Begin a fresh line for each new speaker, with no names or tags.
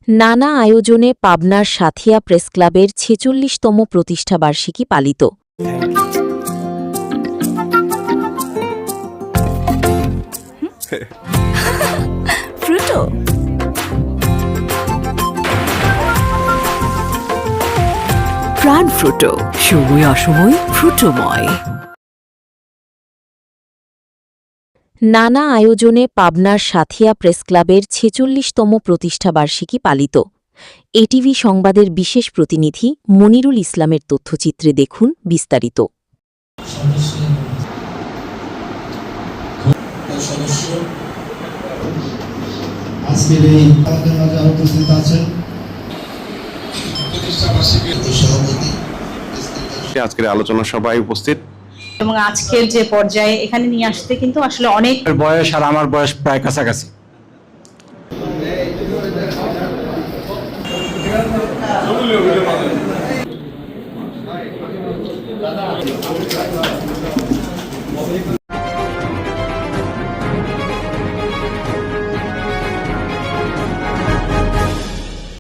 নানা আয়োজনে পাবনার সাথিয়া প্রেসক্লাবের ৪৬তম প্রতিষ্ঠাবার্ষিকী পালিত।
ফ্রুটো প্রাণ ফ্রুটো, সময় অসময় ফ্রুটোময়।
নানা আয়োজনে পাবনার সাথিয়া প্রেসক্লাবের ৪৬তম প্রতিষ্ঠাবার্ষিকী পালিত। এটিভি সংবাদের বিশেষ প্রতিনিধি মনিরুল ইসলামের তথ্যচিত্রে দেখুন বিস্তারিত।
আজকের আলোচনা সভায় উপস্থিত
এবং আজকের যে পর্যায়ে এখানে নিয়ে আসতে কিন্তু আসলে অনেক
বয়স আর আমার বয়স প্রায় কাছাকাছি।